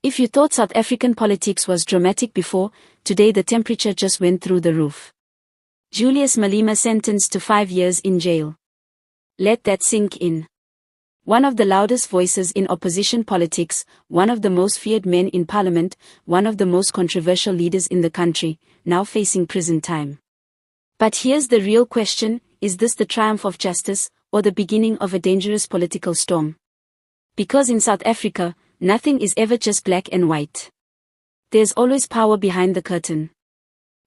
If you thought South African politics was dramatic before, today the temperature just went through the roof. Julius Malema sentenced to 5 years in jail. Let that sink in. One of the loudest voices in opposition politics, one of the most feared men in parliament, one of the most controversial leaders in the country, now facing prison time. But here's the real question, is this the triumph of justice, or the beginning of a dangerous political storm? Because in South Africa, nothing is ever just black and white. There's always power behind the curtain.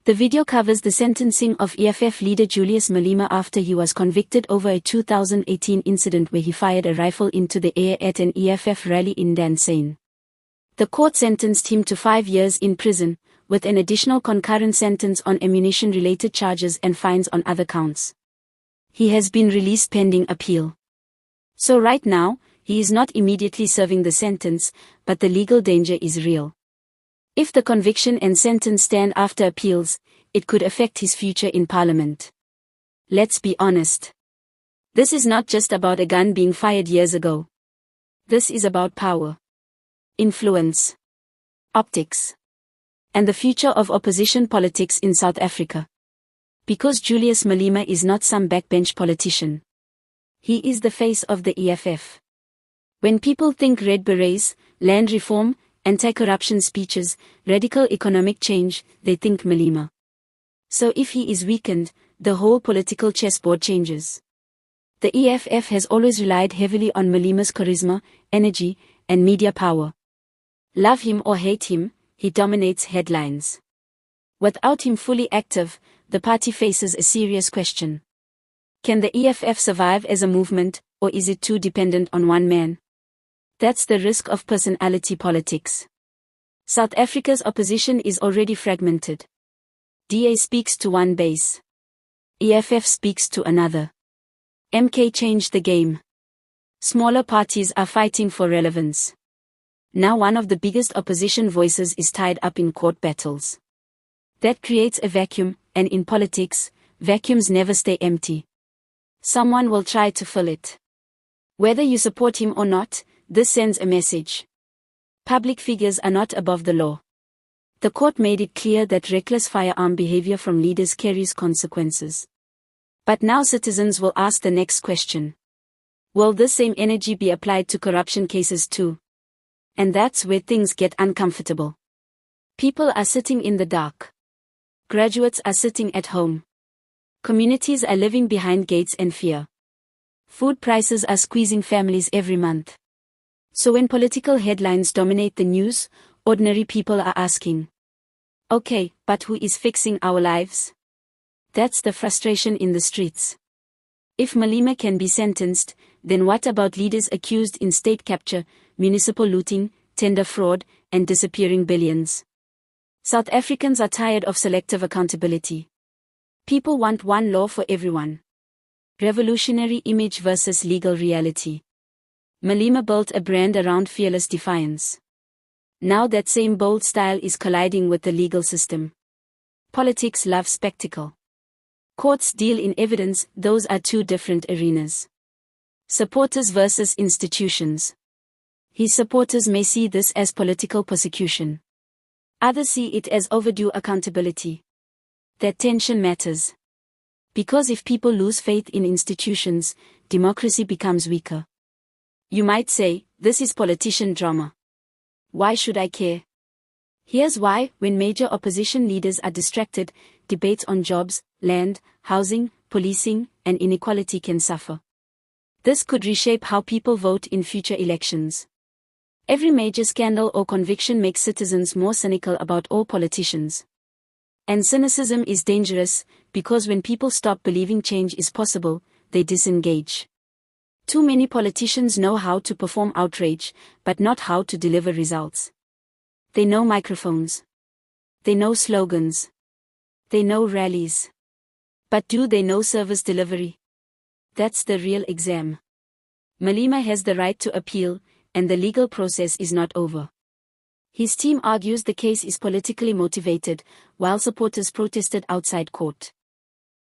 The video covers the sentencing of EFF leader Julius Malema after he was convicted over a 2018 incident where he fired a rifle into the air at an EFF rally in Dansane. The court sentenced him to 5 years in prison, with an additional concurrent sentence on ammunition-related charges and fines on other counts. He has been released pending appeal. So right now, he is not immediately serving the sentence, but the legal danger is real. If the conviction and sentence stand after appeals, it could affect his future in parliament. Let's be honest. This is not just about a gun being fired years ago. This is about power, influence, optics, and the future of opposition politics in South Africa. Because Julius Malema is not some backbench politician. He is the face of the EFF. When people think red berets, land reform, anti-corruption speeches, radical economic change, they think Malema. So if he is weakened, the whole political chessboard changes. The EFF has always relied heavily on Malema's charisma, energy, and media power. Love him or hate him, he dominates headlines. Without him fully active, the party faces a serious question. Can the EFF survive as a movement, or is it too dependent on one man? That's the risk of personality politics. South Africa's opposition is already fragmented. DA speaks to one base. EFF speaks to another. MK changed the game. Smaller parties are fighting for relevance. Now one of the biggest opposition voices is tied up in court battles. That creates a vacuum, and in politics, vacuums never stay empty. Someone will try to fill it. Whether you support him or not, this sends a message. Public figures are not above the law. The court made it clear that reckless firearm behavior from leaders carries consequences. But now citizens will ask the next question. Will this same energy be applied to corruption cases too? And that's where things get uncomfortable. People are sitting in the dark. Graduates are sitting at home. Communities are living behind gates and fear. Food prices are squeezing families every month. So when political headlines dominate the news, ordinary people are asking, okay, but who is fixing our lives? That's the frustration in the streets. If Malema can be sentenced, then what about leaders accused in state capture, municipal looting, tender fraud, and disappearing billions? South Africans are tired of selective accountability. People want one law for everyone. Revolutionary image versus legal reality. Malema built a brand around fearless defiance. Now that same bold style is colliding with the legal system. Politics love spectacle. Courts deal in evidence, those are two different arenas. Supporters versus institutions. His supporters may see this as political persecution. Others see it as overdue accountability. That tension matters. Because if people lose faith in institutions, democracy becomes weaker. You might say, this is politician drama. Why should I care? Here's why: when major opposition leaders are distracted, debates on jobs, land, housing, policing, and inequality can suffer. This could reshape how people vote in future elections. Every major scandal or conviction makes citizens more cynical about all politicians. And cynicism is dangerous, because when people stop believing change is possible, they disengage. Too many politicians know how to perform outrage, but not how to deliver results. They know microphones. They know slogans. They know rallies. But do they know service delivery? That's the real exam. Malema has the right to appeal, and the legal process is not over. His team argues the case is politically motivated, while supporters protested outside court.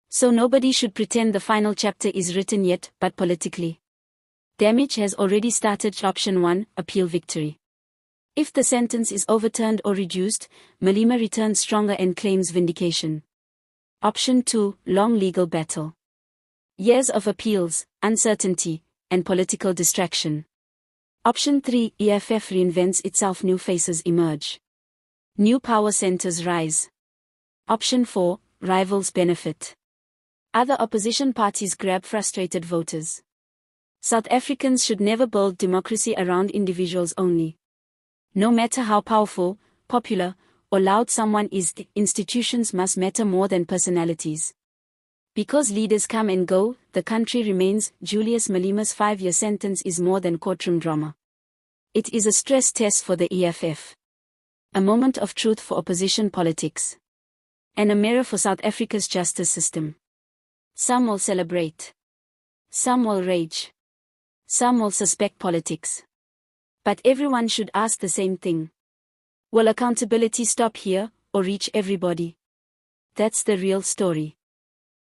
So nobody should pretend the final chapter is written yet, but politically. Damage has already started. Option 1, appeal victory. If the sentence is overturned or reduced, Malema returns stronger and claims vindication. Option 2, long legal battle. Years of appeals, uncertainty, and political distraction. Option 3, EFF reinvents itself, new faces emerge. New power centers rise. Option 4, rivals benefit. Other opposition parties grab frustrated voters. South Africans should never build democracy around individuals only. No matter how powerful, popular, or loud someone is, institutions must matter more than personalities. Because leaders come and go, the country remains. Julius Malema's 5-year sentence is more than courtroom drama. It is a stress test for the EFF. A moment of truth for opposition politics. And a mirror for South Africa's justice system. Some will celebrate. Some will rage. Some will suspect politics. But everyone should ask the same thing. Will accountability stop here, or reach everybody? That's the real story.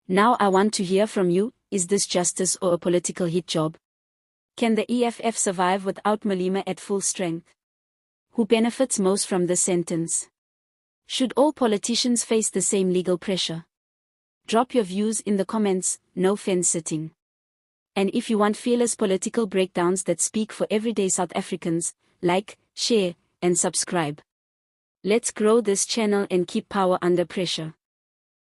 Now I want to hear from you. Is this justice or a political hit job? Can the EFF survive without Malema at full strength? Who benefits most from this sentence? Should all politicians face the same legal pressure? Drop your views in the comments, no fence sitting. And if you want fearless political breakdowns that speak for everyday South Africans, like, share, and subscribe. Let's grow this channel and keep power under pressure.